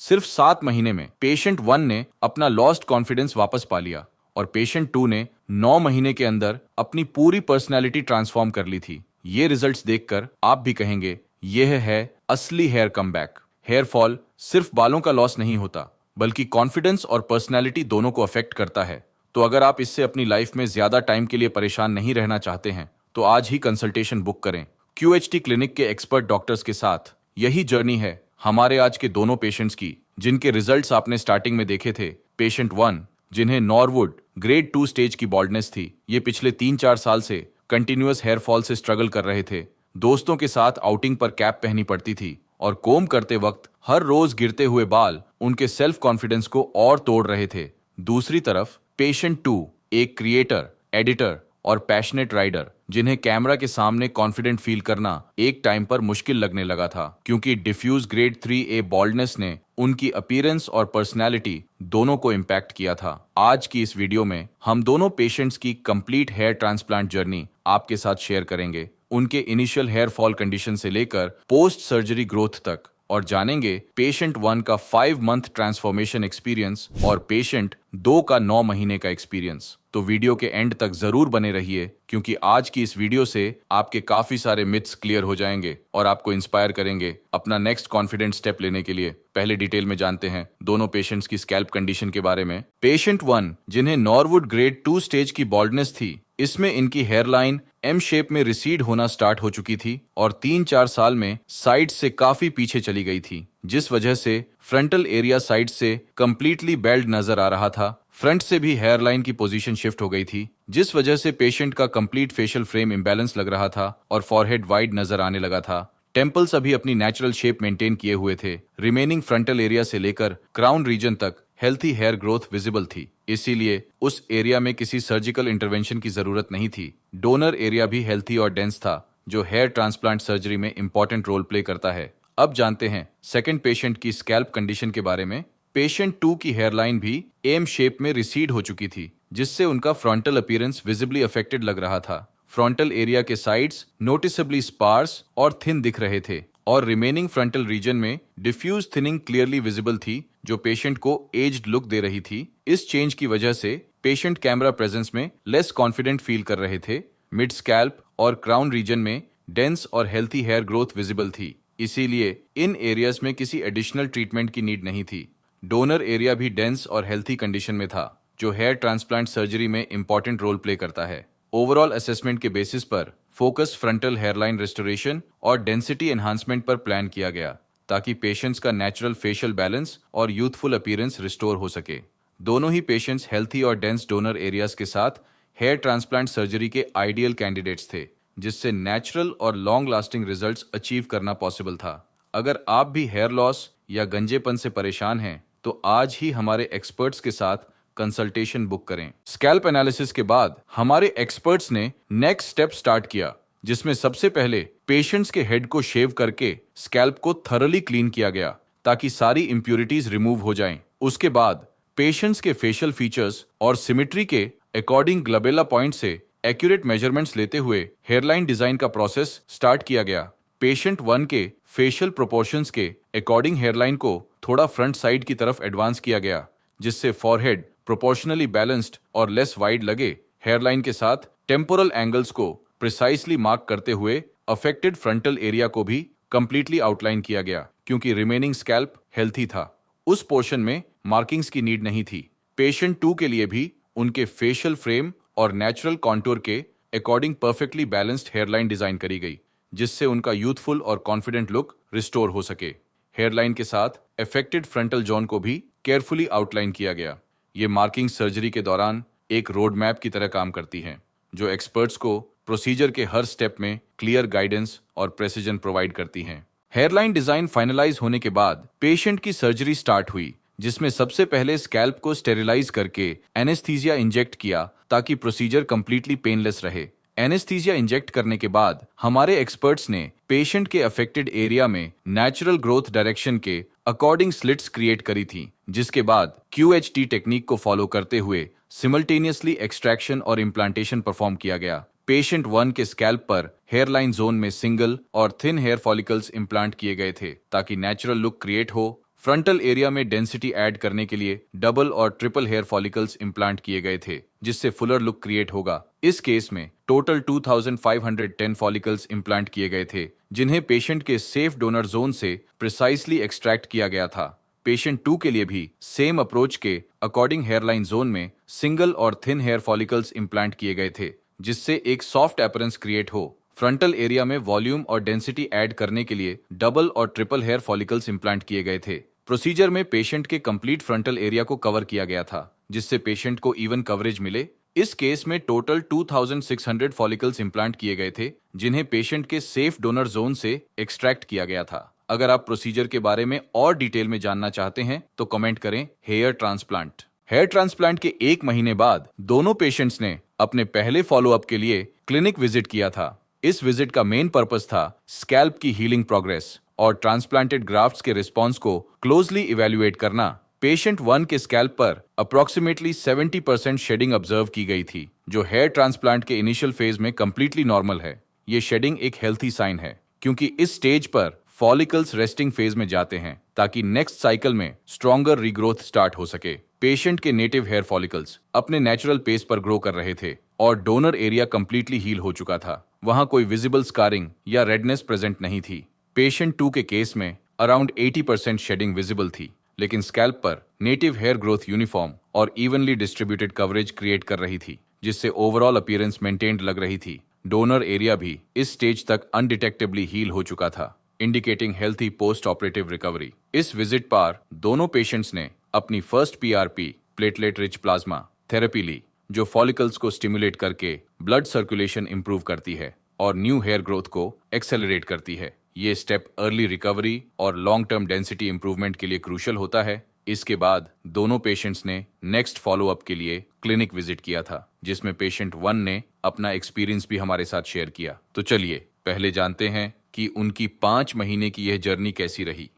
सिर्फ 7 महीने में पेशेंट 1 ने अपना लॉस्ट कॉन्फिडेंस वापस पा लिया और पेशेंट 2 ने 9 महीने के अंदर अपनी पूरी पर्सनैलिटी ट्रांसफॉर्म कर ली थी। ये रिजल्ट्स देखकर आप भी कहेंगे यह है असली हेयर कमबैक। हेयर फॉल सिर्फ बालों का लॉस नहीं होता, बल्कि कॉन्फिडेंस और पर्सनैलिटी दोनों को अफेक्ट करता है। तो अगर आप इससे अपनी लाइफ में ज्यादा टाइम के लिए परेशान नहीं रहना चाहते हैं, तो आज ही कंसल्टेशन बुक करें। QHT क्लिनिक के एक्सपर्ट डॉक्टर्स के साथ यही जर्नी है हमारे आज के दोनों पेशेंट्स की, जिनके रिजल्ट्स आपने स्टार्टिंग में देखे थे। पेशेंट 1 जिन्हें नॉरवुड ग्रेड 2 स्टेज की बॉल्डनेस थी, ये पिछले 3-4 साल से कंटिन्यूअस हेयर फॉल से स्ट्रगल कर रहे थे। दोस्तों के साथ आउटिंग पर कैप पहनी पड़ती थी और कोम करते वक्त हर रोज गिरते हुए बाल उनके सेल्फ कॉन्फिडेंस को और तोड़ रहे थे। दूसरी तरफ पेशेंट 2 एक क्रिएटर, एडिटर और पैशनेट राइडर, जिन्हें कैमरा के सामने कॉन्फिडेंट फील करना एक टाइम पर मुश्किल लगने लगा था, क्योंकि डिफ्यूज ग्रेड 3A बॉल्डनेस ने उनकी अपीयरेंस और पर्सनैलिटी दोनों को इम्पैक्ट किया था। आज की इस वीडियो में हम दोनों पेशेंट्स की कंप्लीट हेयर ट्रांसप्लांट जर्नी आपके साथ शेयर करेंगे, उनके इनिशियल हेयर फॉल कंडीशन से लेकर पोस्ट सर्जरी ग्रोथ तक, और जानेंगे पेशेंट 1 का 5 मंथ ट्रांसफॉर्मेशन एक्सपीरियंस और पेशेंट 2 का 9 महीने का एक्सपीरियंस। तो वीडियो के एंड तक जरूर बने रहिए, क्योंकि आज की इस वीडियो से आपके काफी सारे मिथ्स क्लियर हो जाएंगे और आपको इंस्पायर करेंगे अपना नेक्स्ट कॉन्फिडेंट स्टेप लेने के लिए। पहले डिटेल में जानते हैं दोनों पेशेंट्स की स्कैल्प कंडीशन के बारे में। पेशेंट 1 जिन्हें नॉरवुड ग्रेड 2 स्टेज की बॉल्डनेस थी, इसमें इनकी हेयरलाइन एम शेप में रिसीड होना स्टार्ट हो चुकी थी और 3-4 साल में साइड से काफी पीछे चली गई थी, जिस वजह से फ्रंटल एरिया साइड से कंप्लीटली बेल्ड नजर आ रहा था। फ्रंट से भी हेयरलाइन की पोजीशन शिफ्ट हो गई थी, जिस वजह से पेशेंट का कंप्लीट फेशियल फ्रेम इम्बैलेंस लग रहा था और फॉरहेड वाइड नजर आने लगा था। टेम्पल्स अभी अपनी नेचुरल शेप मेंटेन किए हुए थे। रिमेनिंग फ्रंटल एरिया से लेकर क्राउन रीजन तक हेल्थी हेयर ग्रोथ विजिबल थी, इसीलिए उस एरिया में किसी सर्जिकल इंटरवेंशन की जरूरत नहीं थी। डोनर एरिया भी हेल्थी और डेंस था, जो हेयर ट्रांसप्लांट सर्जरी में इंपॉर्टेंट रोल प्ले करता है। अब जानते हैं सेकंड पेशेंट की स्कैल्प कंडीशन के बारे में। पेशेंट 2 की हेयरलाइन भी एम शेप में रिसीड हो चुकी थी, जिससे उनका फ्रंटल अपीयरेंस विजिबली अफेक्टेड लग रहा था। फ्रंटल एरिया के साइड्स नोटिसेबली स्पार्स और थिन दिख रहे थे और रिमेनिंग फ्रंटल रीजन में डिफ्यूज थिनिंग क्लियरली विजिबल थी, जो पेशेंट को एज्ड लुक दे रही थी। इस चेंज की वजह से पेशेंट कैमरा प्रेजेंस में लेस कॉन्फिडेंट फील कर रहे थे। मिड स्कैल्प और क्राउन रीजन में डेंस और हेल्थी हेयर ग्रोथ विजिबल थी, इसीलिए इन एरियाज में किसी एडिशनल ट्रीटमेंट की नीड नहीं थी। डोनर एरिया भी डेंस और हेल्थी कंडीशन में था, जो हेयर ट्रांसप्लांट सर्जरी में इंपॉर्टेंट रोल प्ले करता है। ओवरऑल असेसमेंट के बेसिस पर फोकस फ्रंटल हेयरलाइन रेस्टोरेशन और डेंसिटी एनहांसमेंट पर प्लान किया गया, ताकि पेशेंट्स का नेचुरल फेशियल बैलेंस और यूथफुल अपीयरेंस रिस्टोर हो सके। दोनों ही पेशेंट्स हेल्थी और डेंस डोनर एरियाज के साथ हेयर ट्रांसप्लांट सर्जरी के आइडियल कैंडिडेट्स थे, जिससे नेचुरल और लॉन्ग लास्टिंग रिजल्ट्स अचीव करना पॉसिबल था। अगर आप भी हेयर लॉस या गंजेपन से परेशान हैं, तो आज ही हमारे एक्सपर्ट्स के साथ कंसल्टेशन बुक करें। स्कैल्प एनालिसिस के बाद हमारे एक्सपर्ट्स ने नेक्स्ट स्टेप स्टार्ट किया, जिसमें सबसे पहले पेशेंट्स के हेड को शेव करके स्कैल्प को थरली क्लीन किया गया, ताकि सारी इंप्यूरिटीज रिमूव हो जाएं। उसके बाद पेशेंट्स के फेशियल फीचर्स और सिमेट्री के अकॉर्डिंग ग्लबेला पॉइंट से एक्यूरेट मेजरमेंट्स लेते हुए हेयरलाइन डिजाइन का प्रोसेस स्टार्ट किया गया। पेशेंट 1 के फेशियल प्रोपोर्शंस के अकॉर्डिंग हेयरलाइन को थोड़ा फ्रंट साइड की तरफ एडवांस किया गया, जिससे फॉरहेड प्रोपोर्शनली बैलेंस्ड और लेस वाइड लगे। हेयरलाइन के साथ टेम्पोरल एंगल्स को प्रिसाइसली मार्क करते हुए अफेक्टेड फ्रंटल एरिया को भी कंप्लीटली आउटलाइन किया गया, क्योंकि रिमेनिंग स्कैल्प हेल्थी था। उस पोर्शन में मार्किंग्स की नीड नहीं थी। पेशेंट 2 के लिए भी उनके फेशियल फ्रेम और नेचुरल कॉन्टूर के according perfectly balanced hairline design करी गई, जिससे उनका यूथफुल और कॉन्फिडेंट लुक रिस्टोर हो सके। हेयरलाइन के साथ अफेक्टेड फ्रंटल जोन को भी केयरफुली आउटलाइन किया गया। ये मार्किंग सर्जरी के दौरान एक रोड मैप की तरह काम करती हैं, जो एक्सपर्ट्स को प्रोसीजर के हर स्टेप में क्लियर गाइडेंस और प्रेसिजन प्रोवाइड करती हैं। हेयरलाइन डिजाइन फाइनलाइज होने के बाद पेशेंट की सर्जरी स्टार्ट हुई, जिसमें सबसे पहले स्कैल्प को स्टेरिलाइज करके एनेस्थीसिया इंजेक्ट किया, ताकि प्रोसीजर कंप्लीटली पेनलेस रहे। एनेस्थीसिया इंजेक्ट करने के बाद हमारे एक्सपर्ट्स ने पेशेंट के अफेक्टेड एरिया में नेचुरल ग्रोथ डायरेक्शन के अकॉर्डिंग स्लिट्स क्रिएट करी थी, जिसके बाद QHT टेक्निक को फॉलो करते हुए सिमल्टेनियसली एक्सट्रैक्शन और इम्प्लांटेशन परफॉर्म किया गया। पेशेंट 1 के स्कैल्प पर हेयरलाइन जोन में सिंगल और थिन हेयर फॉलिकल्स इम्प्लांट किए गए थे, ताकि नेचुरल लुक क्रिएट हो फ्रंटल एरिया में डेंसिटी ऐड करने के लिए डबल और ट्रिपल हेयर फॉलिकल्स इम्प्लांट किए गए थे, जिससे फुलर लुक क्रिएट होगा। इस केस में टोटल 2510 फॉलिकल्स इम्प्लांट किए गए थे, जिन्हें पेशेंट के सेफ डोनर जोन से प्रिसाइसली एक्सट्रैक्ट किया गया था। पेशेंट 2 के लिए भी सेम अप्रोच के अकॉर्डिंग हेयरलाइन जोन में सिंगल और थिन हेयर फॉलिकल्स इम्प्लांट किए गए थे, जिससे एक सॉफ्ट अपीयरेंस क्रिएट हो। फ्रंटल एरिया में वॉल्यूम और डेंसिटी ऐड करने के लिए डबल और ट्रिपल हेयर फॉलिकल्स इम्प्लांट किए गए थे। प्रोसीजर में पेशेंट के कंप्लीट फ्रंटल एरिया को कवर किया गया था, जिससे पेशेंट को इवन कवरेज मिले। इस केस में टोटल 2600 फॉलिकल्स इम्प्लांट किए गए थे, जिन्हें पेशेंट के सेफ डोनर जोन से एक्सट्रैक्ट किया गया था। अगर आप प्रोसीजर के बारे में और डिटेल में जानना चाहते हैं तो कमेंट करें हेयर ट्रांसप्लांट। हेयर ट्रांसप्लांट के 1 महीने बाद दोनों पेशेंट्स ने अपने पहले फॉलोअप के लिए क्लिनिक विजिट किया था। इस विजिट का मेन पर्पस था स्कैल्प की हीलिंग प्रोग्रेस और ट्रांसप्लांटेड ग्राफ्ट्स के रिस्पॉन्स को क्लोजली इवेल्युएट करना। पेशेंट 1 के स्कैल्प पर अप्रोक्सीमेटली 70% शेडिंग ऑब्जर्व की गई थी, जो हेयर ट्रांसप्लांट के इनिशियल फेज में कंप्लीटली नॉर्मल है। ये शेडिंग एक हेल्थी साइन है, क्योंकि इस स्टेज पर फॉलिकल्स रेस्टिंग फेज में जाते हैं, ताकि नेक्स्ट साइकिल में स्ट्रॉन्गर रीग्रोथ स्टार्ट हो सके। पेशेंट के नेटिव हेयर फॉलिकल्स अपने नेचुरल पेस पर ग्रो कर रहे थे और डोनर एरिया कंप्लीटली हील हो चुका था। वहां कोई विजिबल स्कारिंग या रेडनेस प्रेजेंट नहीं थी। पेशेंट 2 के केस में अराउंड 80% शेडिंग विजिबल थी, लेकिन स्कैल्प पर नेटिव हेयर ग्रोथ यूनिफॉर्म और इवनली डिस्ट्रीब्यूटेड कवरेज क्रिएट कर रही थी, जिससे ओवरऑल अपीयरेंस मेंटेन्ड लग रही थी। डोनर एरिया भी इस स्टेज तक अनडिटेक्टेबली हील हो चुका था, indicating healthy post operative recovery. इस विजिट पर दोनों पेशेंट्स ने अपनी first PRP platelet rich plasma therapy ली, जो फॉलिकल्स को स्टिमुलेट करके ब्लड सर्कुलेशन इंप्रूव करती है और न्यू हेयर ग्रोथ को एक्सेलरेट करती है। ये स्टेप अर्ली रिकवरी और लॉन्ग टर्म डेंसिटी इंप्रूवमेंट के लिए क्रूशियल होता है। इसके बाद दोनों पेशेंट्स ने नेक्स्ट फॉलोअप के लिए क्लिनिक विजिट किया था, जिसमें पेशेंट 1 ने अपना एक्सपीरियंस भी हमारे साथ शेयर किया। तो चलिए पहले जानते हैं कि उनकी 5 महीने की यह जर्नी कैसी रही।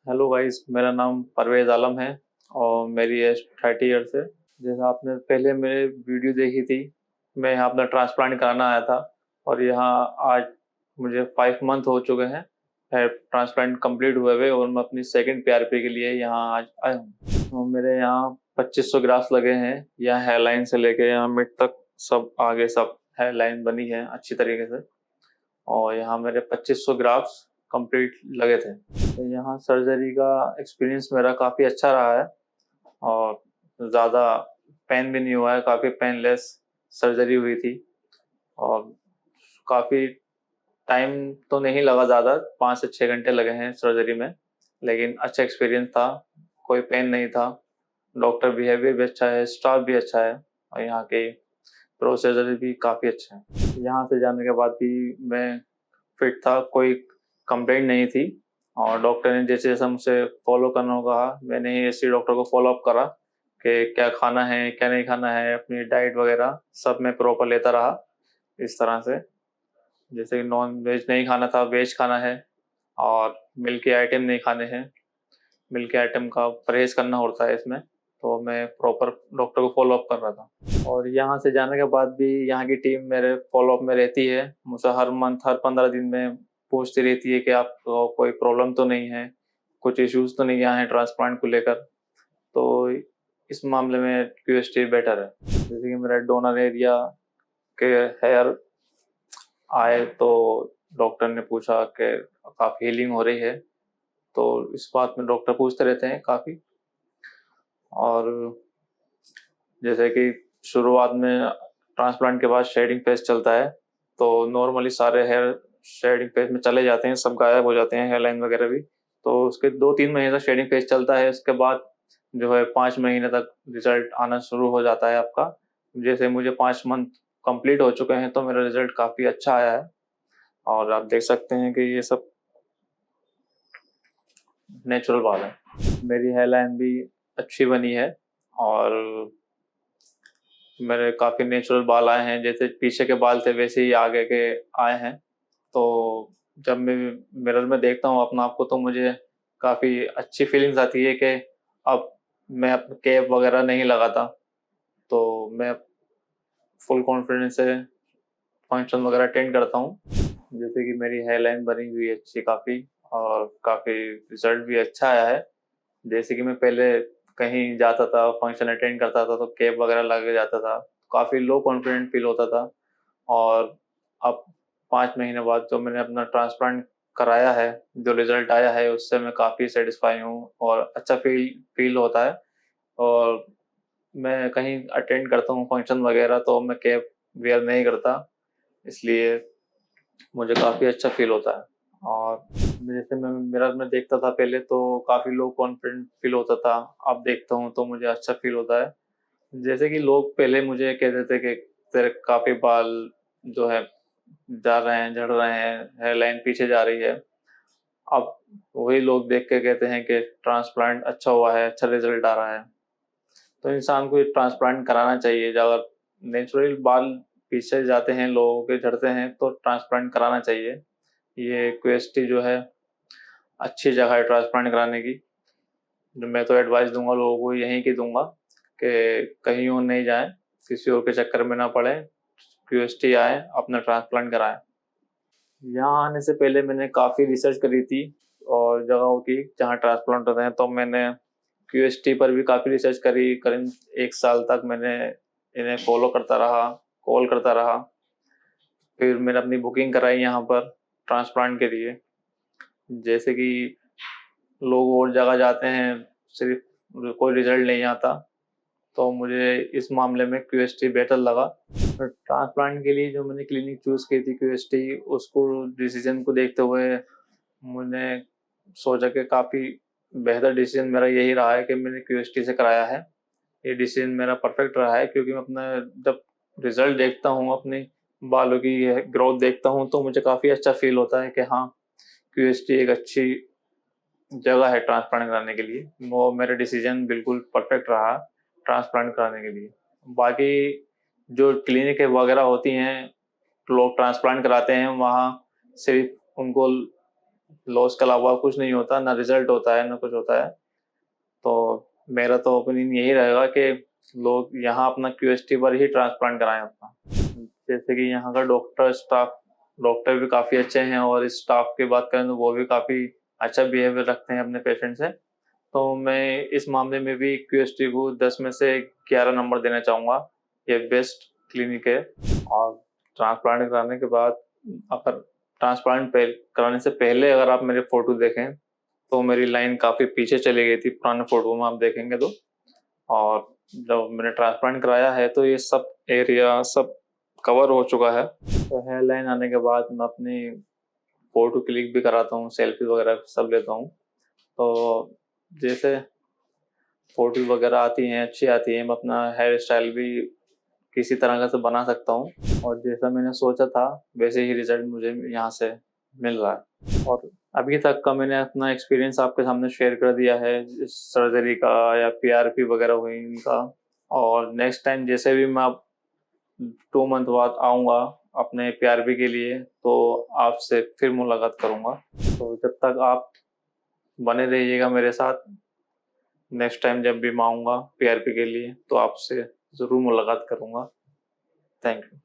हेलो गाइस, मेरा नाम परवेज आलम है और मेरी एज 30 ईयर्स है। जैसा आपने पहले मेरे वीडियो देखी थी, मैं यहाँ अपना ट्रांसप्लांट कराना आया था और यहाँ आज मुझे 5 मंथ हो चुके हैं हेयर ट्रांसप्लांट कंप्लीट हुए हुए और मैं अपनी सेकंड पीआरपी के लिए यहाँ आज आया हूँ। तो मेरे यहाँ 2500 ग्राफ्स लगे हैं। यहाँ हेयर लाइन से लेके यहाँ मिड तक सब आगे सब हेयर लाइन बनी है अच्छी तरीके से और यहाँ मेरे 2500 ग्राफ्स कंप्लीट लगे थे। तो यहाँ सर्जरी का एक्सपीरियंस मेरा काफ़ी अच्छा रहा है और ज़्यादा पेन भी नहीं हुआ है, काफ़ी पेनलेस सर्जरी हुई थी और काफ़ी टाइम तो नहीं लगा, ज़्यादा 5 से 6 घंटे लगे हैं सर्जरी में, लेकिन अच्छा एक्सपीरियंस था, कोई पेन नहीं था। डॉक्टर बिहेवियर भी अच्छा है, स्टाफ भी अच्छा है और यहाँ के प्रोसीजर भी काफ़ी अच्छा है। यहाँ से जाने के बाद भी मैं फिट था, कोई कंप्लेंट नहीं थी और डॉक्टर ने जैसे जैसे मुझसे फॉलो करना होगा, मैंने ही ऐसे डॉक्टर को फॉलो अप करा कि क्या खाना है क्या नहीं खाना है, अपनी डाइट वगैरह सब मैं प्रॉपर लेता रहा। इस तरह से जैसे कि नॉन वेज नहीं खाना था, वेज खाना है और मिल्क के आइटम नहीं खाने हैं, मिल्क के आइटम का परहेज करना होता है इसमें। तो मैं प्रॉपर डॉक्टर को फॉलो अप कर रहा था और यहाँ से जाने के बाद भी यहाँ की टीम मेरे फॉलो अप में रहती है। मुझसे हर मंथ हर 15 दिन में पूछती रहती है कि आपको कोई प्रॉब्लम तो नहीं है, कुछ इश्यूज तो नहीं आए हैं ट्रांसप्लांट को लेकर। तो इस मामले में क्यूएसटी बेटर है। जैसे कि मेरा डोनर एरिया के हेयर आए तो डॉक्टर ने पूछा कि काफ़ी हीलिंग हो रही है, तो इस बात में डॉक्टर पूछते रहते हैं काफ़ी। और जैसे कि शुरुआत में ट्रांसप्लांट के बाद शेडिंग फेज चलता है, तो नॉर्मली सारे हेयर शेडिंग फेज में चले जाते हैं, सब गायब हो जाते हैं, हेयर लाइन वगैरह भी। तो उसके 2-3 महीने तक शेडिंग फेज चलता है, उसके बाद जो है 5 महीने तक रिजल्ट आना शुरू हो जाता है आपका। जैसे मुझे 5 मंथ कंप्लीट हो चुके हैं तो मेरा रिजल्ट काफ़ी अच्छा आया है और आप देख सकते हैं कि ये सब नेचुरल बाल है। मेरी हेयर लाइन भी अच्छी बनी है और मेरे काफ़ी नेचुरल बाल आए हैं, जैसे पीछे के बाल थे वैसे ही आगे के आए हैं। तो जब मैं मिरर में देखता हूँ अपना आप को तो मुझे काफ़ी अच्छी फीलिंग्स आती है कि अब मैं कैप वगैरह नहीं लगाता, तो मैं फुल कॉन्फिडेंस से फंक्शन वगैरह अटेंड करता हूँ। जैसे कि मेरी हेयर लाइन बनी हुई है अच्छी काफ़ी और काफ़ी रिजल्ट भी अच्छा आया है। जैसे कि मैं पहले कहीं जाता था, फंक्शन अटेंड करता था तो कैप वगैरह लगा के जाता था, काफ़ी लो कॉन्फिडेंट फील होता था। और अब 5 महीने बाद जो मैंने अपना ट्रांसप्लांट कराया है, जो रिज़ल्ट आया है उससे मैं काफ़ी सैटिस्फाई हूँ और अच्छा फ़ील होता है। और मैं कहीं अटेंड करता हूँ फंक्शन वगैरह तो मैं कैप वियर नहीं करता, इसलिए मुझे काफ़ी अच्छा फ़ील होता है। और जैसे मैं मिरर में देखता था पहले तो काफ़ी लो कॉन्फिडेंट फ़ील होता था, अब देखता हूँ तो मुझे अच्छा फ़ील होता है। जैसे कि लोग पहले मुझे कहते थे कि तेरे काफ़ी बाल जो है जा रहे हैं, झड़ रहे हैं, हेयरलाइन पीछे जा रही है। अब वही लोग देख के कहते हैं कि ट्रांसप्लांट अच्छा हुआ है, अच्छा रिज़ल्ट आ रहा है। तो इंसान को ये ट्रांसप्लांट कराना चाहिए। अगर नेचुरल बाल पीछे जाते हैं, लोगों के झड़ते हैं तो ट्रांसप्लांट कराना चाहिए। ये क्यूएसटी जो है अच्छी जगह है ट्रांसप्लांट कराने की। मैं तो एडवाइस दूंगा लोगों को, यहीं की दूंगा कि कहीं और नहीं जाएं, किसी और के चक्कर में ना पड़े, क्यूएसटी आए, अपना ट्रांसप्लांट कराएं। यहाँ आने से पहले मैंने काफ़ी रिसर्च करी थी और जगहों की जहाँ ट्रांसप्लांट होते हैं, तो मैंने क्यूएसटी पर भी काफ़ी रिसर्च करी। करीब 1 साल तक मैंने इन्हें फॉलो करता रहा, कॉल करता रहा। फिर मैंने अपनी बुकिंग कराई यहाँ पर ट्रांसप्लांट के लिए। जैसे कि लोग और जगह जाते हैं, सिर्फ कोई रिजल्ट नहीं आता, तो मुझे इस मामले में क्यूएसटी बेहतर लगा। और ट्रांसप्लांट के लिए जो मैंने क्लिनिक चूज़ की थी क्यूएसटी, उसको डिसीजन को देखते हुए मैंने सोचा कि काफ़ी बेहतर डिसीजन मेरा यही रहा है कि मैंने क्यूएसटी से कराया है। ये डिसीजन मेरा परफेक्ट रहा है क्योंकि मैं अपना जब रिजल्ट देखता हूँ, अपने बालों की ग्रोथ देखता हूँ तो मुझे काफ़ी अच्छा फील होता है कि हाँ, क्यूएसटी एक अच्छी जगह है ट्रांसप्लांट कराने के लिए। वो मेरा डिसीजन बिल्कुल परफेक्ट रहा ट्रांसप्लांट कराने के लिए। बाकी जो क्लिनिक वगैरह होती हैं, लोग ट्रांसप्लांट कराते हैं, वहाँ सिर्फ उनको लॉस के अलावा कुछ नहीं होता, ना रिजल्ट होता है ना कुछ होता है। तो मेरा तो ओपिनियन यही रहेगा कि लोग यहाँ अपना क्यूएसटी पर ही ट्रांसप्लांट कराएं अपना। जैसे कि यहाँ का डॉक्टर भी काफ़ी अच्छे हैं और इस स्टाफ की बात करें तो वो भी काफ़ी अच्छा बिहेवियर रखते हैं अपने पेशेंट से। तो मैं इस मामले में भी क्यूएसटी को 10 में से 11 नंबर देना चाहूँगा। ये बेस्ट क्लिनिक है। और ट्रांसप्लांट कराने के बाद, अगर कराने से पहले अगर आप मेरे फ़ोटो देखें तो मेरी लाइन काफ़ी पीछे चली गई थी पुराने फ़ोटो में आप देखेंगे तो। और जब मैंने ट्रांसप्लांट कराया है तो ये सब एरिया सब कवर हो चुका है। तो हेयर लाइन आने के बाद मैं अपनी फ़ोटो क्लिक भी कराता हूँ, सेल्फी वगैरह सब लेता हूँ। तो जैसे फ़ोटो वगैरह आती हैं, अच्छी आती हैं, मैं अपना हेयर स्टाइल भी किसी तरह का से बना सकता हूँ और जैसा मैंने सोचा था वैसे ही रिज़ल्ट मुझे यहाँ से मिल रहा है। और अभी तक का मैंने अपना एक्सपीरियंस आपके सामने शेयर कर दिया है, इस सर्जरी का या पीआरपी वगैरह हुई इनका। और नेक्स्ट टाइम जैसे भी मैं 2 मंथ बाद आऊँगा अपने पीआरपी के लिए तो आपसे फिर मुलाकात करूँगा। तो जब तक आप बने रहिएगा मेरे साथ, नेक्स्ट टाइम जब भी मैं आऊँगा पीआरपी के लिए तो आपसे ज़रूर मुलाकात करूँगा। Thank you.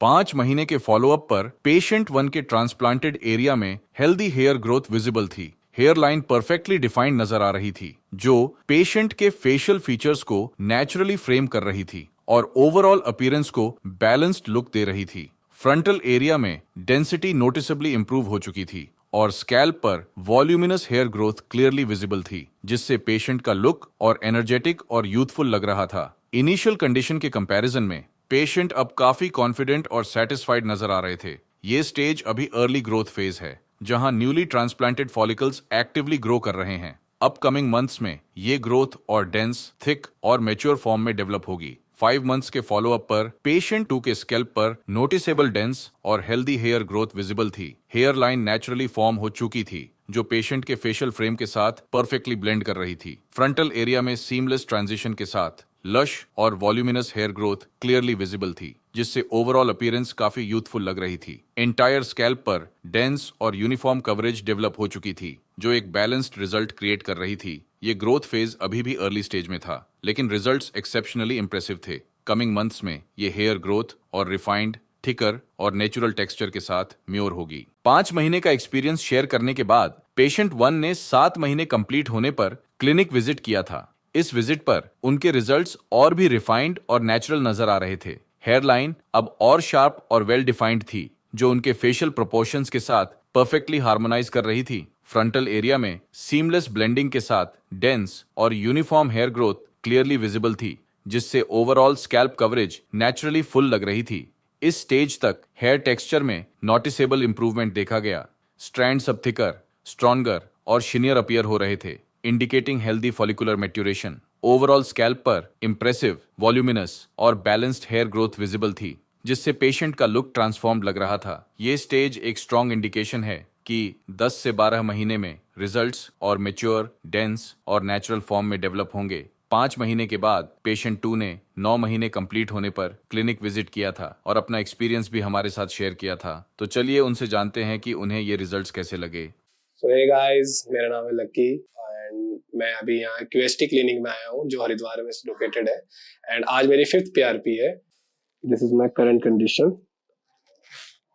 5 महीने के फॉलोअप पर पेशेंट 1 के ट्रांसप्लांटेड एरिया में हेल्दी हेयर ग्रोथ विजिबल थी। हेयर लाइन परफेक्टली डिफाइंड नजर आ रही थी, जो पेशेंट के फेशियल फीचर्स को नेचुरली फ्रेम कर रही थी और ओवरऑल अपीयरेंस को बैलेंस्ड लुक दे रही थी। फ्रंटल एरिया में डेंसिटी नोटिसेबली इंप्रूव हो चुकी थी और स्कैल्प पर voluminous hair growth clearly visible थी, जिससे पेशेंट का लुक और एनर्जेटिक और यूथफुल लग रहा था। इनिशियल कंडीशन के कंपैरिजन में पेशेंट अब काफी कॉन्फिडेंट और सेटिस्फाइड नजर आ रहे थे। ये स्टेज अभी अर्ली ग्रोथ फेज है, जहां newly transplanted follicles actively grow कर रहे हैं। अपकमिंग मंथ्स में ये ग्रोथ और डेंस, थिक और मैच्योर फॉर्म में डेवलप होगी। 5 मंथ्स के फॉलोअप पर पेशेंट 2 के स्कैल्प पर नोटिसेबल डेंस और हेल्दी हेयर ग्रोथ विजिबल थी। हेयर लाइन नेचुरली फॉर्म हो चुकी थी, जो पेशेंट के फेशियल फ्रेम के साथ परफेक्टली ब्लेंड कर रही थी। फ्रंटल एरिया में सीमलेस ट्रांजिशन के साथ लश और voluminous hair growth clearly visible थी, जिससे ओवरऑल अपीयरेंस काफी यूथफुल लग रही थी। एंटायर स्कैल्प पर डेंस और यूनिफॉर्म कवरेज डेवलप हो चुकी थी, जो एक बैलेंस्ड रिजल्ट क्रिएट कर रही थी। ये ग्रोथ फेज अभी भी अर्ली स्टेज में था, लेकिन रिजल्ट्स एक्सेप्शनली इंप्रेसिव थे। कमिंग मंथ्स में ये हेयर ग्रोथ और रिफाइंड, थिकर और नेचुरल टेक्सचर के साथ म्योर होगी। 5 महीने का एक्सपीरियंस शेयर करने के बाद पेशेंट 1 ने 7 महीने कंप्लीट होने पर क्लिनिक विजिट किया था। इस विजिट पर उनके रिजल्ट्स और भी रिफाइंड और नेचुरल नजर आ रहे थे। हेयर लाइन अब और शार्प और वेल डिफाइंड थी, जो उनके फेशियल प्रोपोर्शंस के साथ परफेक्टली हार्मोनाइज कर रही थी। फ्रंटल एरिया में सीमलेस ब्लेंडिंग के साथ डेंस और uniform hair growth clearly visible थी, जिससे overall scalp coverage naturally full लग रही थी। इस स्टेज तक हेयर टेक्सचर में नोटिसेबल इंप्रूवमेंट देखा गया। स्ट्रैंड्स अब थिकर, स्ट्रॉन्गर और शिनियर अपीयर हो रहे थे, indicating healthy follicular maturation. Overall scalp पर इंप्रेसिव, वॉल्यूमिनस और बैलेंस्ड हेयर ग्रोथ विजिबल थी, जिससे पेशेंट का लुक ट्रांसफॉर्म्ड लग रहा था। ये स्टेज एक स्ट्रॉन्ग इंडिकेशन है कि 10 से 12 महीने में रिजल्ट्स और मेच्योर, डेंस और नेचुरल फॉर्म में डेवलप होंगे। 5 महीने के बाद पेशेंट 2 ने 9 महीने कंप्लीट होने पर क्लिनिक विजिट किया था और अपना एक्सपीरियंस भी हमारे साथ शेयर किया था। तो चलिए उनसे जानते हैं कि उन्हें ये रिजल्ट्स कैसे लगे। सो हे गाइस, मेरा नाम है लकी एंड मैं अभी यहाँ क्यूएसटी क्लिनिक में आया हूँ जो हरिद्वार में लोकेटेड है। एंड आज मेरी 5th पीआरपी है। This is my current condition.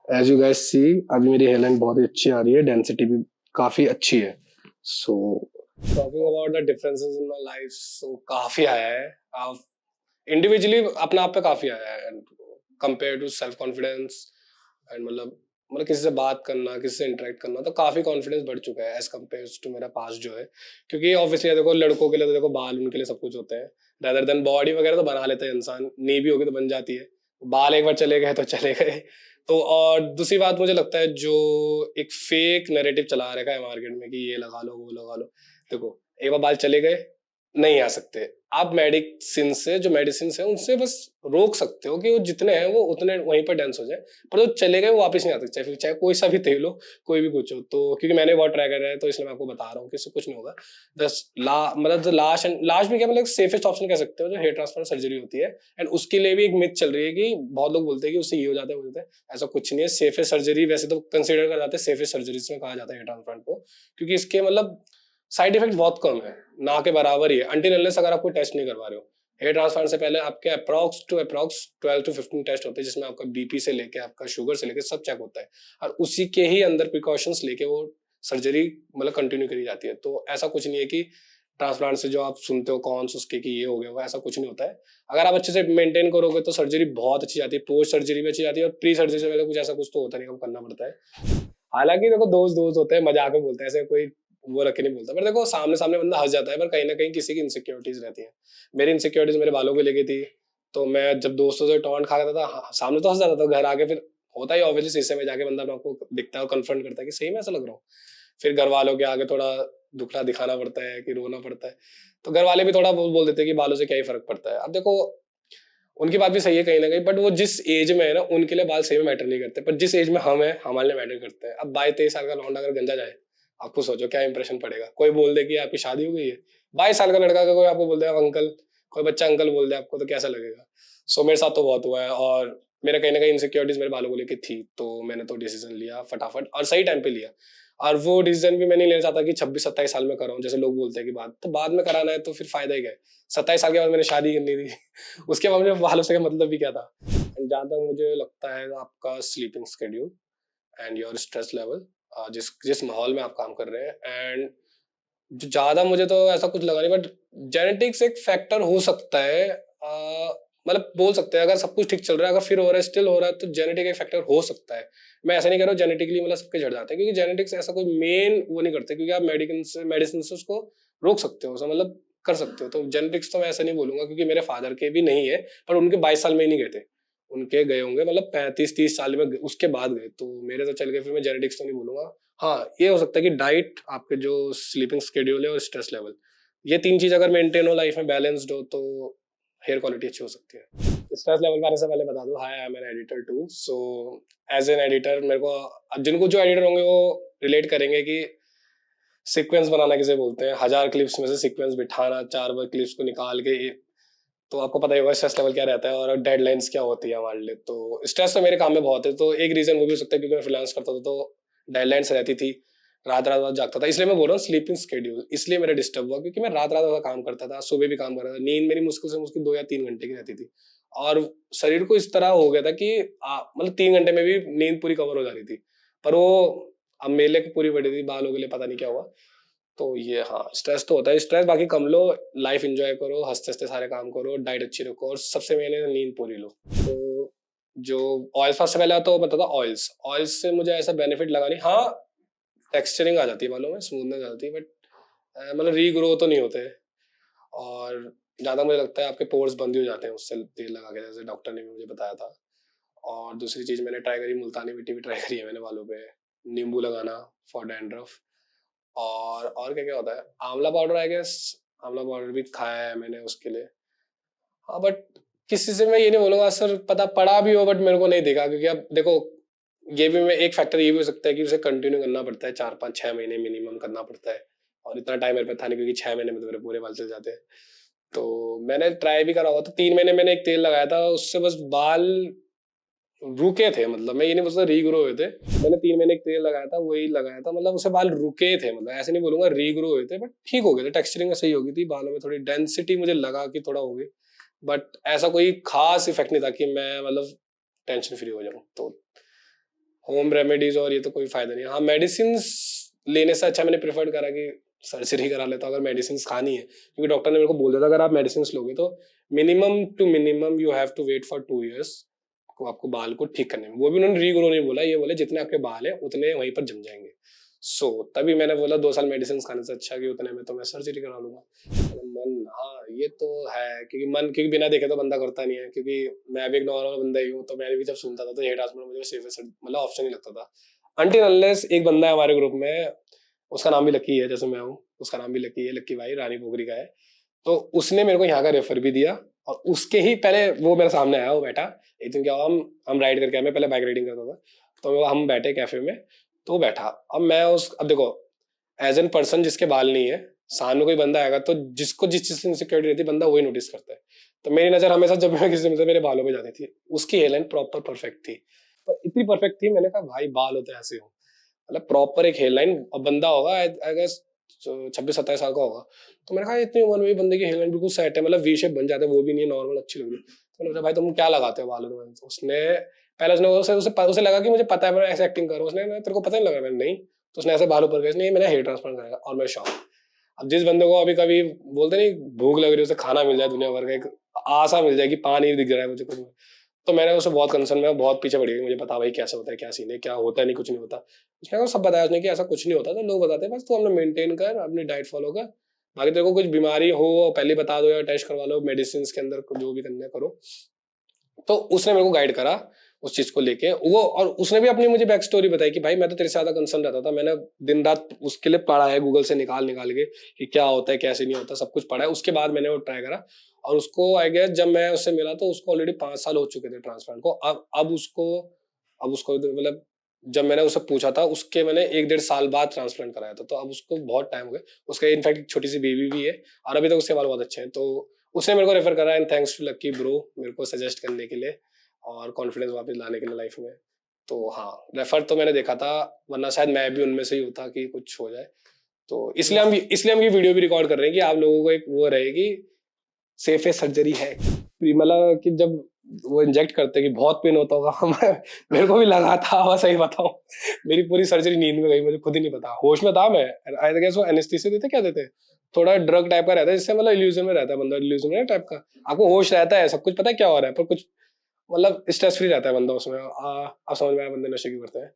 As you guys see, अभी मेरी हेयरलाइन बहुत ही अच्छी आ रही है, डेंसिटी भी काफी अच्छी है। So talking about the differences in my life, so काफी आया है। इंडिविजुअली अपने आप पे काफी आया है compare to self confidence and मतलब किसी से बात करना, किसी से इंटरेक्ट करना, तो काफी कॉन्फिडेंस बढ़ चुका है एज कम्पेयर टू मेरा पास्ट जो है। क्योंकि ऑब्वियसली देखो, लड़कों के लिए तो देखो बाल उनके लिए सब कुछ होते हैं, रेदर देन बॉडी वगैरह तो बना लेते हैं इंसान, नी भी होगी तो बन जाती है, बाल एक बार चले गए तो चले गए। तो और दूसरी बात मुझे लगता है, जो एक फेक नैरेटिव चला रखा है मार्केट में कि ये लगा लो वो लगा लो, देखो एक बार बाल चले गए नहीं आ सकते। आप मेडिसिन से, जो मेडिसिन है उनसे बस रोक सकते हो कि वो जितने हैं वो उतने वहीं पर डेंस हो जाए, पर जो चले गए वो वापस नहीं आ सकते, फिर चाहे कोई सा भी तेल हो, कोई भी कुछ हो। तो क्योंकि मैंने बहुत ट्राई करा है तो इसलिए मैं आपको बता रहा हूँ कि इससे कुछ नहीं होगा। मतलब लास्ट एंड लास्ट भी क्या, मतलब सेफेस्ट ऑप्शन कह सकते हो जो हेयर ट्रांसप्लांट सर्जरी होती है। एंड उसके लिए भी एक मिथ चल रही है कि बहुत लोग बोलते हैं कि उससे ये हो जाता है वो होता है, ऐसा कुछ नहीं है। सेफेस्ट सर्जरी वैसे तो कंसिडर कर जाते हैं, सेफेस्ट सर्जरीज में कहा जाता है हेयर ट्रांसप्लांट को, क्योंकि इसके मतलब साइड इफेक्ट बहुत कम है, ना के बराबर ही है, अनटिल अनलेस अगर आप कोई टेस्ट नहीं करवा रहे हो। हेयर ट्रांसप्लांट से पहले आपके अप्रॉक्स 12 to 15 टेस्ट होते हैं, जिसमें आपका बीपी से लेके आपका शुगर से लेके सब चेक होता है, और उसी के ही अंदर प्रिकॉशंस लेके वो सर्जरी मतलब कंटिन्यू करी जाती है। तो ऐसा कुछ नहीं है कि ट्रांसप्लांट से जो आप सुनते हो कौन उसके कि ये हो गया, वो ऐसा कुछ नहीं होता है। अगर आप अच्छे से मेंटेन करोगे तो सर्जरी बहुत अच्छी जाती है, पोस्ट सर्जरी भी अच्छी जाती है, और प्री सर्जरी से पहले कुछ ऐसा कुछ तो होता नहीं, हम करना पड़ता है। हालांकि देखो दोस्त दोस्त होते हैं, मजाक में बोलते हैं, ऐसे कोई वो रख के नहीं बोलता, पर देखो सामने सामने बंदा हंस जाता है, पर कहीं ना कहीं किसी की इनसिक्योरिटीज रहती है। मेरी इनसिक्योरिटीज मेरे बालों को लेके थी, तो मैं जब दोस्तों से टॉन्ट खा जाता था, सामने तो हंस जाता था, घर आके फिर होता ही ऑब्वियसली शीशे में जाके बंदा अपने आपको दिखता है और कन्फ्रंट करता है कि सही में ऐसा लग रहा हूँ। फिर घर वालों के आगे थोड़ा दुखड़ा दिखाना पड़ता है कि रोना पड़ता है, तो घर वाले भी थोड़ा बोल देते हैं कि बालों से क्या ही फर्क पड़ता है। अब देखो उनकी बात भी सही है कहीं ना कहीं, बट वो जिस एज में है ना, उनके लिए बाल सही में मैटर नहीं करते, पर जिस एज में हम है हमारे लिए मैटर करते हैं। अब 22-23 साल का लौंडा अगर गंजा जाए, आपको सोचो क्या इंप्रेशन पड़ेगा। कोई बोल दे कि आपकी शादी हो गई है, 22 साल का लड़का का कोई आपको बोल दे अंकल, कोई बच्चा अंकल बोल दे आपको, तो कैसा लगेगा। सो मेरे साथ तो बहुत हुआ है, और मेरा कहीं ना कहीं इनसिक्योरिटीज मेरे बालों को लेकर थी, तो मैंने तो डिसीजन लिया फटाफट और सही टाइम पे लिया। और वो डिसीजन भी मैं नहीं लेना चाहता कि 26-27 साल में कराऊं, जैसे लोग बोलते हैं कि बाद में कराना है, तो फिर फायदा ही क्या है। 27 साल के बाद मैंने शादी करनी थी उसके बाद मुझे बालों से का मतलब भी क्या था। एंड जहाँ तक मुझे लगता है, आपका sleeping schedule and your stress level, जिस जिस माहौल में आप काम कर रहे हैं, एंड जो ज्यादा मुझे तो ऐसा कुछ लगा नहीं, बट जेनेटिक्स एक फैक्टर हो सकता है। मतलब बोल सकते हैं अगर सब कुछ ठीक चल रहा है, अगर फिर हो रहा है, स्टिल हो रहा है, तो जेनेटिक एक फैक्टर हो सकता है। मैं ऐसा नहीं कह रहा हूँ जेनेटिकली मतलब सबके झड़ जाते हैं, क्योंकि जेनेटिक्स ऐसा कोई मेन वो नहीं करते, क्योंकि आप मेडिसिन से उसको रोक सकते हो, मतलब कर सकते हो। तो जेनेटिक्स तो मैं ऐसा नहीं बोलूंगा, क्योंकि मेरे फादर के भी नहीं है, पर उनके 22 साल में ही नहीं गए थे, उनके गए होंगे मतलब 35-30 साल में उसके बाद गए, तो मेरे तो चल गए, फिर मैं जेनेटिक्स तो नहीं बोलूंगा। हाँ, ये हो सकता है कि डाइट, आपके जो स्लीपिंग स्केड्यूल है और स्ट्रेस लेवल, ये 3 चीज अगर मेंटेन हो, लाइफ में बैलेंस्ड हो, तो हेयर क्वालिटी अच्छी हो सकती है। स्ट्रेस लेवल के बारे से पहले बता दूं, hi I am an editor too. So as an editor मेरे को, अब जिनको जो एडिटर होंगे वो रिलेट करेंगे कि सीक्वेंस बनाना किसे बोलते हैं, 1000 क्लिप्स में से सीक्वेंस बिठाना, 4 बार क्लिप्स को निकाल के, तो आपको पता ही होगा स्ट्रेस लेवल क्या रहता है और डेडलाइंस क्या होती है हमारे लिए। तो स्ट्रेस तो मेरे काम में बहुत है, तो एक रीजन वो भी हो सकता है क्योंकि मैं फ्रीलांस करता था, तो डेडलाइंस रहती थी, रात रात रात जागता था, इसलिए मैं बोल रहा हूँ स्लीपिंग स्केड्यूल इसलिए मेरा डिस्टर्ब हुआ, क्योंकि मैं रात रात रात काम करता था, सुबह भी काम कर रहा था, नींद मेरी मुश्किल से मुश्किल 2 या 3 घंटे की रहती थी, और शरीर को इस तरह हो गया था कि मतलब 3 घंटे में भी नींद पूरी कवर हो जा रही थी, पर वो अब मेले को पूरी पड़ी थी, बालों के लिए पता नहीं क्या हुआ। तो ये हाँ स्ट्रेस तो होता है, स्ट्रेस बाकी कम लो, लाइफ एंजॉय करो, हंसते हंसते सारे काम करो, डाइट अच्छी रखो और सबसे मेन है नींद पूरी लो। तो जो ऑयल, सबसे पहले तो बता था ऑयल्स, ऑयल्स से मुझे ऐसा बेनिफिट लगा नहीं। हाँ टेक्सचरिंग आ जाती है बालों में, स्मूथनेस आ जाती है, बट मतलब रीग्रो तो नहीं होते। और ज़्यादा मुझे लगता है आपके पोर्स बंद ही हो जाते हैं उससे तेल लगा के, जैसे डॉक्टर ने भी मुझे बताया था। और दूसरी चीज़ मैंने ट्राई करी, मुल्तानी मिट्टी भी ट्राई करी है मैंने बालों पे, नींबू लगाना फॉर डैंड्रफ। और क्या क्या होता है, आंवला पाउडर आई गेस, आंवला पाउडर भी खाया है मैंने उसके लिए। हाँ बट किसी से मैं ये नहीं बोलूंगा सर पता पड़ा भी हो, बट मेरे को नहीं देखा, क्योंकि अब देखो ये भी मैं एक फैक्टर ये भी हो सकता है कि उसे कंटिन्यू करना पड़ता है, 4 5 6 महीने मिनिमम करना पड़ता है। और इतना टाइम मेरे पे था नहीं, क्योंकि 6 महीने में तो मेरे पूरे बाल चल जाते हैं। तो मैंने ट्राई भी करा हुआ, तो 3 महीने मैंने एक तेल लगाया था, उससे बस बाल रुके थे, मतलब मैं ये नहीं बोलता रीग्रो हुए थे। मैंने 3 महीने एक तेल लगाया था, वही लगाया था, मतलब उससे बाल रुके थे, मतलब ऐसे नहीं बोलूंगा रीग्रो हुए थे, बट ठीक हो गए थे, टेक्सचरिंग सही हो गई थी बालों में, थोड़ी डेंसिटी मुझे लगा कि थोड़ा हो गई, बट ऐसा कोई खास इफेक्ट नहीं था कि मैं मतलब टेंशन फ्री हो जाऊं। तो होम रेमेडीज और ये तो कोई फायदा नहीं। हाँ मेडिसिन लेने से अच्छा मैंने प्रेफर करा कि सर्जरी करा लेता अगर मेडिसिन खानी है, क्योंकि डॉक्टर ने मेरे को बोल दिया था अगर आप मेडिसिन लोगे तो minimum to minimum you have to wait for 2 years को आपको बाल को ठीक करने में। वो भी उन्होंने रीग्रो नहीं बोला, ये बोले जितने आपके बाल है उतने वहीं पर जम जाएंगे। सो तभी मैंने बोला 2 साल मेडिसिन खाने से अच्छा कि उतने में तो मैं सर्जरी करा लूंगा। मन हाँ ये तो है, क्योंकि मन क्योंकि बिना देखे तो बंदा करता नहीं है, क्योंकि मैं भी एक नॉर्मल बंदा ही हूँ, तो मैंने भी जब सुनता था तो हेयर ट्रांसप्लांट मुझे सेफेस्ट मतलब ऑप्शन ही लगता था। अनटिल अनलेस एक बंदा है हमारे ग्रुप में, उसका नाम भी लकी है, जैसे मैं हूँ उसका नाम भी लकी है, लक्की भाई रानी पोखरी का है। तो उसने मेरे को यहाँ का रेफर भी दिया, और उसके ही पहले वो मेरे सामने आया, वो बैठा एक दिन, क्या हुआ हम राइड करके आए, मैं पहले बाइक राइडिंग करता था, तो हम बैठे कैफे में, तो वो बैठा। अब देखो एज एन पर्सन जिसके बाल नहीं है, सामने कोई बंदा आएगा तो जिसको जिस चीज से इनसिक्योरिटी रहती है बंदा वही नोटिस करता है। तो मेरी नजर हमेशा जब मैं किसी से मेरे बालों पे जाती थी, उसकी हेयरलाइन प्रॉपर परफेक्ट थी, पर इतनी परफेक्ट थी मैंने कहा भाई बाल होते ऐसे हो, मतलब प्रॉपर एक हेयरलाइन। अब बंदा होगा आई गेस 26 27 साल का होगा, तो मैंने कहा इतनी उम्र में बंदे की हेयरलाइन बिल्कुल सेट है, मतलब वी शेप बन जाता है, वो भी नहीं नॉर्मल अच्छी लग रही। तो मैंने कहा भाई तुम क्या लगाते हो बालों में? तो उसने पहले उसे लगा कि मुझे पता है मैं ऐसे एक्टिंग कर रहा हूँ, उसने तेरे को पता नहीं लगा? मैंने नहीं। तो उसने ऐसे बालों पर गया, नहीं मैंने हेयर ट्रांसप्लांट करेगा, और मैं शॉक। अब जिस बंदे को अभी कभी बोलते नहीं भूख लग रही है, उसे खाना मिल जाए दुनिया भर का, एक आशा मिल जाए कि पानी दिख रहा है मुझे कुछ, तो मैंने उससे बहुत कंसर्न में बहुत पीछे पड़ गया, मुझे पता भाई कैसे होता है, क्या सीन है, क्या होता है, नहीं कुछ नहीं होता। उसने कहा सब बताया उसने कि ऐसा कुछ नहीं होता, तो लोग बताते हैं बस तू अपना मेंटेन कर, अपनी डाइट फॉलो कर, बाकी तेरे को कुछ बीमारी हो पहले बता दो, या टेस्ट करवा लो, मेडिसिन के अंदर जो भी करना है करो। तो उसने मेरे को गाइड करा उस चीज को लेके वो, और उसने भी अपनी मुझे बैक स्टोरी बताई कि भाई मैं तो तेरे से ज्यादा कंसर्न रहता था, मैंने दिन रात उसके लिए पढ़ा है, गूगल से निकाल निकाल के कि क्या होता है कैसे नहीं होता, सब कुछ पढ़ा है, उसके बाद मैंने वो ट्राई करा। और उसको आई गेस जब मैं उससे मिला तो उसको ऑलरेडी 5 साल हो चुके थे ट्रांसप्लांट को। अब उसको मतलब जब मैंने उससे पूछा था, उसके मैंने 1 1.5 साल बाद ट्रांसप्लांट कराया था, तो अब उसको बहुत टाइम हो गया। उसका इनफैक्ट एक छोटी सी बेबी भी है, और अभी तक उसके बाल बहुत अच्छे हैं। तो उसने मेरे को रेफर करा, and thanks to lucky bro मेरे को सजेस्ट करने के लिए और कॉन्फिडेंस वापस लाने के लिए लाइफ में। तो हाँ रेफर तो मैंने देखा था, वरना शायद मैं भी उनमें से ही होता कि कुछ हो जाए। तो इसलिए हम ये वीडियो भी रिकॉर्ड कर रहे हैं कि आप लोगों को एक वो रहेगी, सेफेस्ट सर्जरी है। मतलब कि जब वो इंजेक्ट करते हैं कि बहुत पेन होता होगा मेरे को भी लगा था, बस सही बताऊं मेरी पूरी सर्जरी नींद में गई, मुझे खुद ही नहीं पता, होश में था मैं। आई गेस वो एनेस्थीसिया देते क्या देते, थोड़ा ड्रग टाइप का रहता है जिससे मतलब इल्यूजन में रहता है बंदा, इल्यूजन में टाइप का, आपको होश रहता है, सब कुछ पता है क्या हो रहा है, पर कुछ मतलब स्ट्रेस फ्री रहता है बंदा उसमें। आप समझ में आया बंदे नशे क्यों करते हैं।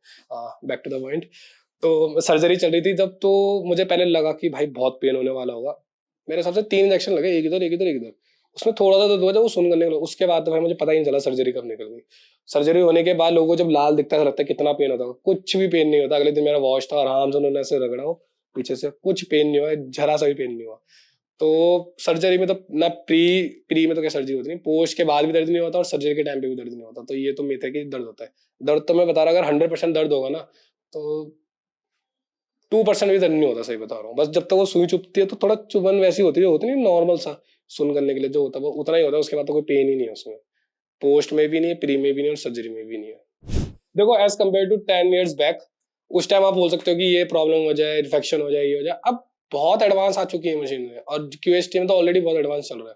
Back to the point. तो सर्जरी चल रही थी तब, तो मुझे पहले लगा कि भाई बहुत पेन होने वाला होगा। मेरे हिसाब से 3 इंजेक्शन लगे, एक इधर एक इधर एक इधर, उसमें थोड़ा सा दर्द हुआ जब वो सुन करने लगा, उसके बाद तो भाई मुझे पता ही नहीं चला सर्जरी कब निकल गई। सर्जरी होने के बाद लोगों को जब लाल दिखता है लगता है कितना पेन होता है, कुछ भी पेन नहीं होता। अगले दिन मेरा वॉश था, आराम से उन्होंने ऐसे रगड़ा हो पीछे से, कुछ पेन नहीं हुआ, जरा सा भी पेन नहीं हुआ। तो सर्जरी में तो ना प्री प्री में तो क्या सर्जरी होती नहीं, पोस्ट के बाद भी दर्द नहीं होता और सर्जरी के टाइम पे भी दर्द नहीं होता। तो ये तो मिथ है कि दर्द होता है। दर्द तो मैं बता रहा, अगर 100% दर्द होगा ना, तो 2% भी दर्द नहीं होता, सही बता रहा हूँ। बस जब तक वो सुई चुभती है तो थोड़ा चुभन वैसी होती है, होती नहीं नॉर्मल सा सुन करने के लिए जो होता है वो उतना ही होता है, उसके बाद तो कोई पेन ही नहीं है उसमें, पोस्ट में भी नहीं है, प्री में भी नहीं है, और सर्जरी में भी नहीं है। देखो as compare to 10 years back, उस टाइम आप बोल सकते हो कि ये प्रॉब्लम हो जाए, इन्फेक्शन हो जाए, ये हो जाए, अब बहुत एडवांस आ चुकी है मशीन में, और क्यूएसटी में तो ऑलरेडी बहुत एडवांस चल रहा है।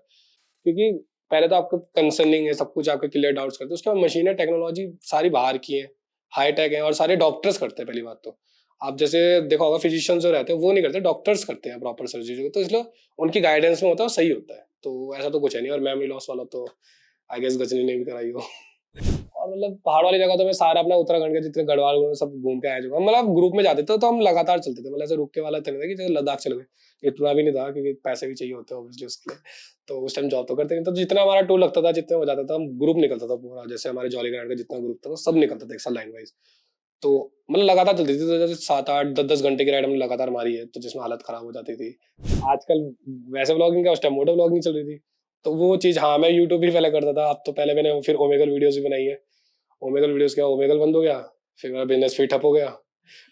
क्योंकि पहले तो आपको कंसर्निंग है, सब कुछ आपके क्लियर डाउट्स करते हैं, उसके बाद मशीनें टेक्नोलॉजी सारी बाहर की है, हाई टेक है, और सारे डॉक्टर्स करते हैं पहली बात तो। आप जैसे देखा होगा फिजिशियन जो रहते हैं वो नहीं करते, डॉक्टर्स करते हैं प्रॉपर सर्जरी, तो इसलिए उनकी गाइडेंस में होता है सही होता है। तो ऐसा तो कुछ है नहीं। और मेमोरी लॉस वाला तो आई गेस गजनी ने भी कराई हो। और मतलब पहाड़ वाली जगह तो मैं सारा अपना उत्तराखंड के जितने गढ़वाल हुए सब घूम के आया चुका। मतलब ग्रुप में जाते थे तो हम लगातार चलते थे, मतलब ऐसे रुक के वाला था नहीं था कि जैसे लद्दाख चले गए, इतना भी नहीं था क्योंकि पैसे भी चाहिए होते हैं ऑब्वियसली उसके लिए। तो उस टाइम जॉब तो करते नहीं, तो जितना हमारा टूर लगता था, जितने हो जाता था, हम ग्रुप निकलता था पूरा, जैसे हमारे जॉली ग्रांड का जितना ग्रुप था वो सब निकलता था एक साथ लाइन वाइज। तो मतलब लगातार चलती थी, तो जैसे 7 8 10 10 घंटे की राइड हमने लगातार मारी है, तो जिसमें हालत खराब हो जाती थी। आजकल वैसे ब्लॉगिंग का, उस टाइम मोटो ब्लॉगिंग चल रही थी, तो वो चीज हाँ मैं यूट्यूब भी पहले करता था। अब तो पहले मैंने फिर ओमेगल वीडियोस भी बनाई है। ओमेगल वीडियोस क्या, ओमेगल बंद हो गया, फिर मेरा बिजनेस फिर ठप हो गया।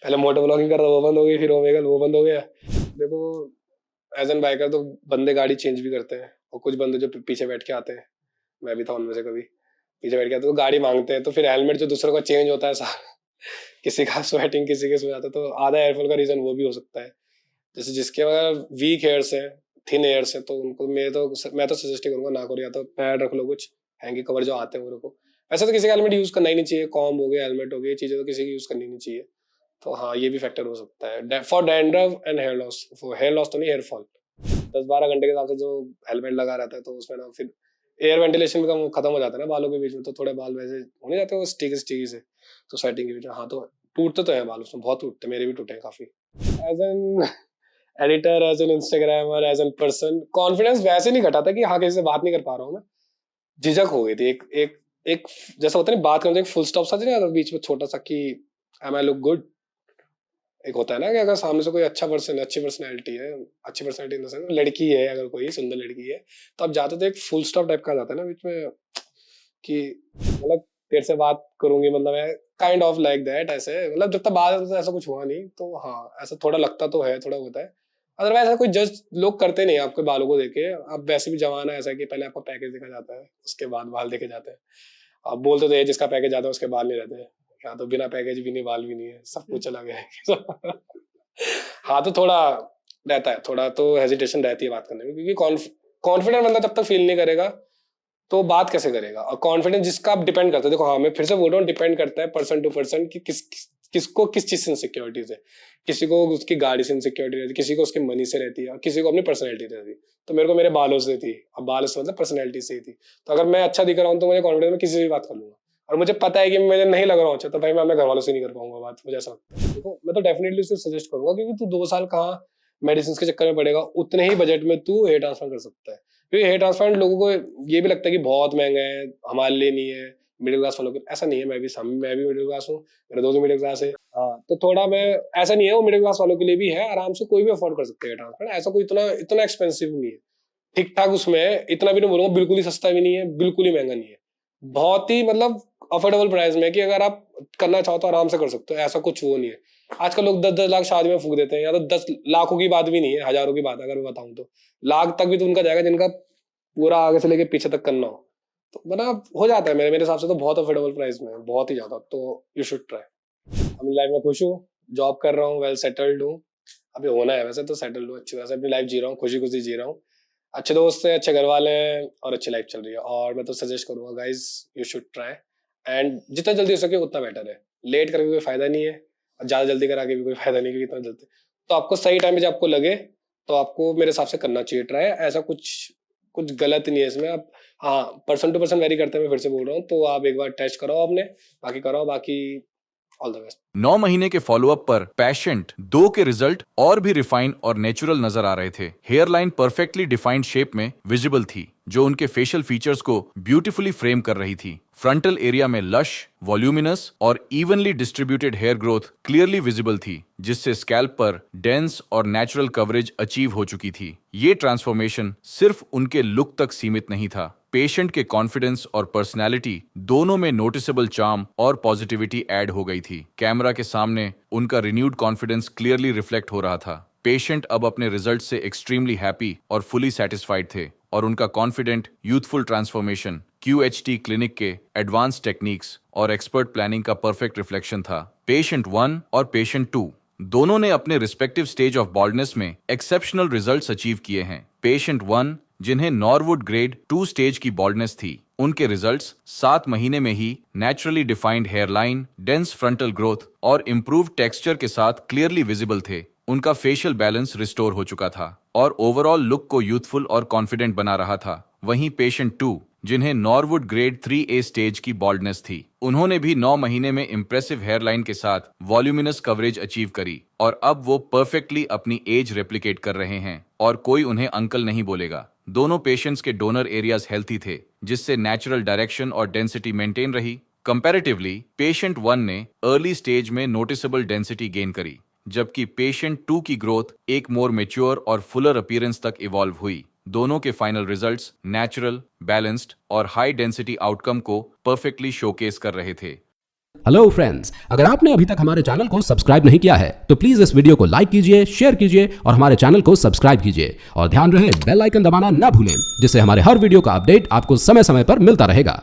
पहले मोटो ब्लॉगिंग कर रहा था, वो बंद हो गई, फिर ओमेगल वो बंद हो गया। देखो एज एन बाइकर तो बंदे गाड़ी चेंज भी करते हैं, और कुछ बंदे जो पीछे बैठ के आते हैं, मैं भी था उनमें से, कभी पीछे बैठ के आते तो गाड़ी मांगते हैं, तो फिर हेलमेट जो दूसरों का चेंज होता है सारा, किसी का स्वेटिंग, किसी के इसमें आता है, तो आधा एयरफॉल का रीजन वो भी हो सकता है। जैसे जिसके अगर वीक हेयर्स है, थिन हेयर्स है, तो उनको मैं तो सजेस्ट ही करूंगा ना करो, या तो पैड रख लो कुछ हैंगी कवर जो आते हैं वो रखो। वैसे तो किसी का हेलमेट यूज करना ही नहीं चाहिए, कॉम्ब हो गया, हेलमेट हो गया, ये चीजें तो किसी की यूज करनी नहीं चाहिए। तो हाँ ये भी फैक्टर हो सकता है for dandruff and hair loss. Hair loss तो नहीं, हेयर फॉल। 10 12 घंटे के हिसाब से जो हेलमेट लगा रहता है, तो उसमें ना फिर एयर वेंटिलेशन भी खत्म हो जाता है ना बालों के बीच में, तो थोड़े बाल वैसे होने जाते हैं वो स्टिकी से, तो सेटिंग के बीच में। हाँ तो टूटते तो है बाल उसमें, बहुत टूटते, मेरे भी टूटे हैं काफी। As an editor, as an Instagrammer, as an person, confidence वैसे नहीं घटा था कि हाँ किसी से बात नहीं कर पा रहा हूँ मैं, झिझक हो गई थी। एक जैसा होता है ना बात करने, एक फुल स्टॉप सा नहीं आता बीच में छोटा सा कि एम आई लुक गुड। एक होता है ना कि अगर सामने से कोई अच्छा पर्सन, अच्छी पर्सनैलिटी है, अच्छी पर्सनैलिटी इन द सेंस लड़की है, अगर कोई सुंदर लड़की है, तो आप जाते तो एक फुल स्टॉप टाइप का आ जाता है ना बीच में कि मतलब तेरे से बात करूंगी, मतलब है काइंड ऑफ लाइक दैट। ऐसे मतलब जब तक बात होता है ऐसा कुछ हुआ नहीं, तो हाँ ऐसा थोड़ा लगता तो है, थोड़ा होता है। अदरवाइज ऐसा कोई जज लोग करते नहीं आपके बालों को देखे। अब वैसे भी जमाना ऐसा है कि पहले आपका पैकेज देखा जाता है, उसके बाद बाल देखे जाते हैं। आप बोलते तो ये जिसका पैकेज आता है उसके बाल नहीं रहते, यहाँ तो बिना पैकेज भी नहीं, बाल भी नहीं है, सब कुछ चला गया है। हाँ तो थोड़ा रहता है, थोड़ा तो हेजिटेशन रहती है बात करने में, क्योंकि कॉन्फिडेंट बंदा जब तक फील नहीं करेगा तो बात कैसे करेगा। और कॉन्फिडेंस जिसका आप डिपेंड करता है, देखो हाँ मैं फिर से बोल रहा हूँ, डिपेंड करता है पर्सन टू पर्सन कि किसको किस चीज से इनसिक्योरिटीज है। किसी को उसकी गाड़ी से इनसिक्योरिटी रहती है, किसी को उसकी मनी से रहती है, और किसी को अपनी पर्सनैलिटी रहती है। तो मेरे को मेरे बालों से थी, अब बालों से मतलब पर्सनैलिटी से ही थी। तो अगर मैं अच्छा दिख रहा हूँ तो मुझे कॉन्फिडेंस में किसी से भी बात कर लूंगा, और मुझे पता है कि मुझे नहीं लग रहा हूँ अच्छा, तो भाई मैं अपने घर वालों से नहीं कर पाऊंगा बात, मुझे ऐसा लगता है। देखो मैं तो डेफिनेटली उसे सजेस्ट करूंगा, क्योंकि तू 2 साल कहाँ मेडिसिन के चक्कर में पड़ेगा, उतने ही बजट में तू हेयर ट्रांसप्लांट कर सकता है। क्योंकि हेयर ट्रांसप्लांट लोगों को ये भी लगता है कि बहुत महंगा है, हमारे लिए नहीं है, मिडिल क्लास वालों के। ऐसा नहीं है, मैं भी मिडिल क्लास हूँ, मेरे दोस्त भी मिडिल क्लास है। हाँ तो थोड़ा मैं ऐसा नहीं है, वो मिडिल क्लास वालों के लिए भी है, आराम से कोई भी अफोर्ड कर सकते हैं ट्रांसप्लांट। ऐसा कोई इतना इतना एक्सपेंसिव नहीं है, ठीक ठाक उसमें है। इतना भी नहीं बोलूंगा बिल्कुल ही सस्ता भी नहीं है, बिल्कुल ही महंगा नहीं है, बहुत ही मतलब अफोर्डेबल प्राइस में, कि अगर आप करना चाहो तो आराम से कर सकते हो। ऐसा कुछ वो नहीं है। आजकल लोग 10 10 लाख शादी में फूक देते हैं, या तो 10 लाखों की बात भी नहीं है, हजारों की बात है। अगर मैं बताऊं तो लाख तक भी तो उनका जाएगा जिनका पूरा आगे से लेके पीछे तक करना हो। तो मतलब हो जाता है मेरे मेरे हिसाब से तो बहुत अफोर्डेबल प्राइस में, बहुत ही ज्यादा। तो यू शुड ट्राई। अपनी लाइफ में खुश हूँ, जॉब कर रहा हूँ, वेल सेटल्ड हूँ। अभी होना है वैसे तो सेटल्ड हूँ, अच्छी तरह से अपनी लाइफ जी रहा हूँ, खुशी खुशी जी रहा हूँ। अच्छे दोस्त हैं, अच्छे घर वाले हैं, और अच्छी लाइफ चल रही है। और मैं तो सजेस्ट करूंगा guys, you should try, and जितना जल्दी हो सके उतना बेटर है। लेट करके कोई फायदा नहीं है, और ज्यादा जल्दी करा के भी कोई फायदा नहीं, क्योंकि इतना जल्दी तो आपको सही टाइम में जब आपको लगे तो आपको मेरे हिसाब से करना चाहिए ट्राई। ऐसा कुछ कुछ गलत नहीं है इसमें। आप हाँ पर्सन टू पर्सन वेरी करते हैं, मैं फिर से बोल रहा हूँ, तो आप एक बार टेस्ट कराओ अपने, बाकी कराओ, बाकी ऑल द बेस्ट। 9 महीने के फॉलोअप पर पेशेंट 2 के रिजल्ट और भी रिफाइन और नेचुरल नजर आ रहे थे। Hair line perfectly defined shape में विजिबल थी, जो उनके फेशियल फीचर्स को ब्यूटीफुली फ्रेम कर रही थी। फ्रंटल एरिया में लश, वॉल्यूमिनस और evenly distributed hair growth clearly visible थी, जिससे स्कैल्प पर डेंस और नेचुरल कवरेज अचीव हो चुकी थी। ये ट्रांसफॉर्मेशन सिर्फ उनके लुक तक सीमित नहीं था, पेशेंट के कॉन्फिडेंस और पर्सनैलिटी दोनों में नोटिसेबल चार्म और पॉजिटिविटी ऐड हो गई थी। कैमरा के सामने उनका रिन्यूड कॉन्फिडेंस क्लियरली रिफ्लेक्ट हो रहा था। पेशेंट अब अपने रिजल्ट से एक्सट्रीमली हैप्पी और फुली सेटिस्फाइड थे, और उनका confident youthful transformation QHT clinic के एडवांस टेक्निक्स और एक्सपर्ट प्लानिंग का परफेक्ट रिफ्लेक्शन था। पेशेंट 1 और पेशेंट 2 दोनों ने अपने रिस्पेक्टिव स्टेज ऑफ बॉल्डनेस में एक्सेप्शनल रिजल्ट्स अचीव किए हैं। पेशेंट 1 जिन्हें नॉरवुड ग्रेड 2 स्टेज की बॉल्डनेस थी, उनके रिजल्ट्स 7 महीने में ही naturally defined hairline, dense frontal growth और इम्प्रूव्ड टेक्सचर के साथ क्लियरली विजिबल थे। उनका फेशियल बैलेंस रिस्टोर हो चुका था और ओवरऑल लुक को यूथफुल और कॉन्फिडेंट बना रहा था। वहीं पेशेंट 2, जिन्हें नॉरवुड ग्रेड 3A स्टेज की बॉल्डनेस थी, उन्होंने भी 9 महीने में इंप्रेसिव हेयरलाइन के साथ वॉल्यूमिनस कवरेज अचीव करी और अब वो परफेक्टली अपनी एज रेप्लिकेट कर रहे हैं और कोई उन्हें अंकल नहीं बोलेगा। दोनों पेशेंट्स के डोनर एरियाज हेल्थी थे, जिससे नेचुरल डायरेक्शन और डेंसिटी मेंटेन रही। कंपैरेटिवली पेशेंट 1 ने अर्ली स्टेज में नोटिसेबल डेंसिटी गेन करी, जबकि पेशेंट 2 की ग्रोथ एक मोर मैच्योर और फुलर अपीयरेंस तक इवॉल्व हुई। दोनों के फाइनल रिजल्ट्स नेचुरल, बैलेंस्ड और हाई डेंसिटी आउटकम को परफेक्टली शोकेस कर रहे थे। हेलो फ्रेंड्स, अगर आपने अभी तक हमारे चैनल को सब्सक्राइब नहीं किया है तो प्लीज इस वीडियो को लाइक कीजिए, शेयर कीजिए और हमारे चैनल को सब्सक्राइब कीजिए और ध्यान रहे बेल आइकन दबाना ना भूलें, जिससे हमारे हर वीडियो का अपडेट आपको समय समय पर मिलता रहेगा।